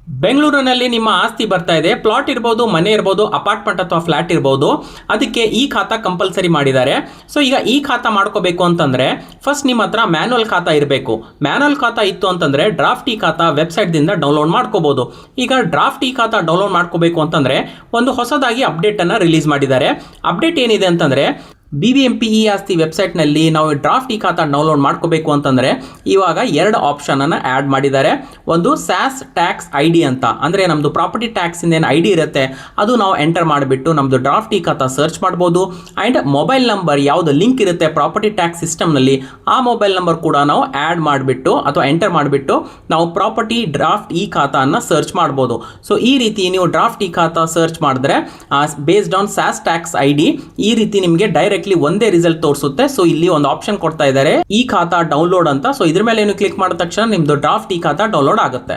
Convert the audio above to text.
ಬೆಂಗಳೂರಿನಲ್ಲಿ ನಿಮ್ಮ ಆಸ್ತಿ ಬರ್ತಾ ಇದೆ, ಪ್ಲಾಟ್ ಇರ್ಬೋದು, ಮನೆ ಇರ್ಬೋದು, ಅಪಾರ್ಟ್ಮೆಂಟ್ ಅಥವಾ ಫ್ಲಾಟ್ ಇರ್ಬೋದು, ಅದಕ್ಕೆ ಈ ಖಾತಾ ಕಂಪಲ್ಸರಿ ಮಾಡಿದ್ದಾರೆ. ಸೊ ಈಗ ಈ ಖಾತಾ ಮಾಡ್ಕೋಬೇಕು ಅಂತಂದ್ರೆ ಫಸ್ಟ್ ನಿಮ್ಮ ಹತ್ರ ಮ್ಯಾನುವಲ್ ಖಾತಾ ಇರಬೇಕು. ಮ್ಯಾನುವಲ್ ಖಾತಾ ಇತ್ತು ಅಂತಂದ್ರೆ ಡ್ರಾಫ್ಟ್ ಈ ಖಾತಾ ವೆಬ್ಸೈಟ್ದಿಂದ ಡೌನ್ಲೋಡ್ ಮಾಡ್ಕೋಬಹುದು. ಈಗ ಡ್ರಾಫ್ಟ್ ಈ ಖಾತಾ ಡೌನ್ಲೋಡ್ ಮಾಡ್ಕೋಬೇಕು ಅಂತಂದ್ರೆ ಒಂದು ಹೊಸದಾಗಿ ಅಪ್ಡೇಟ್ ಅನ್ನ ರಿಲೀಸ್ ಮಾಡಿದ್ದಾರೆ. ಅಪ್ಡೇಟ್ ಏನಿದೆ ಅಂತಂದ್ರೆ BBMP ಇ ಆಸ್ತಿ ವೆಬ್ಸೈಟ್ನಲ್ಲಿ ನಾವು ಡ್ರಾಫ್ಟ್ ಈ ಖಾತಾ ಡೌನ್ಲೋಡ್ ಮಾಡ್ಕೋಬೇಕು ಅಂತಂದರೆ ಇವಾಗ ಎರಡು ಆಪ್ಷನನ್ನು ಆ್ಯಡ್ ಮಾಡಿದ್ದಾರೆ. ಒಂದು ಸ್ಯಾಸ್ ಟ್ಯಾಕ್ಸ್ ಐ ಡಿ ಅಂತ, ಅಂದರೆ ನಮ್ಮದು ಪ್ರಾಪರ್ಟಿ ಟ್ಯಾಕ್ಸಿಂದ ಏನು ಐ ಡಿ ಇರುತ್ತೆ ಅದು ನಾವು ಎಂಟರ್ ಮಾಡಿಬಿಟ್ಟು ನಮ್ಮದು ಡ್ರಾಫ್ಟ್ ಈ ಖಾತಾ ಸರ್ಚ್ ಮಾಡ್ಬೋದು. ಆ್ಯಂಡ್ ಮೊಬೈಲ್ ನಂಬರ್ ಯಾವುದು ಲಿಂಕ್ ಇರುತ್ತೆ ಪ್ರಾಪರ್ಟಿ ಟ್ಯಾಕ್ಸ್ ಸಿಸ್ಟಮ್ನಲ್ಲಿ ಆ ಮೊಬೈಲ್ ನಂಬರ್ ಕೂಡ ನಾವು ಆ್ಯಡ್ ಮಾಡಿಬಿಟ್ಟು ಅಥವಾ ಎಂಟರ್ ಮಾಡಿಬಿಟ್ಟು ನಾವು ಪ್ರಾಪರ್ಟಿ ಡ್ರಾಫ್ಟ್ ಈ ಖಾತಾನ ಸರ್ಚ್ ಮಾಡ್ಬೋದು. ಸೊ ಈ ರೀತಿ ನೀವು ಡ್ರಾಫ್ಟ್ ಈ ಖಾತಾ ಸರ್ಚ್ ಮಾಡಿದ್ರೆ based on ಸ್ಯಾಸ್ tax I D ಈ ರೀತಿ ನಿಮಗೆ ಡೈರೆಕ್ಟ್ಲಿ ಒಂದೇ ರಿಸಲ್ಟ್ ತೋರಿಸುತ್ತೆ. ಸೊ ಇಲ್ಲಿ ಒಂದು ಆಪ್ಷನ್ ಕೊಡ್ತಾ ಇದ್ದಾರೆ ಈ ಖಾತಾ ಡೌನ್ಲೋಡ್ ಅಂತ. ಸೊ ಇದ್ರ ಮೇಲೆ ನೀವು ಕ್ಲಿಕ್ ಮಾಡಿದ ತಕ್ಷಣ ನಿಮ್ದು ಡ್ರಾಫ್ಟ್ ಈ ಖಾತಾ ಡೌನ್ಲೋಡ್ ಆಗುತ್ತೆ.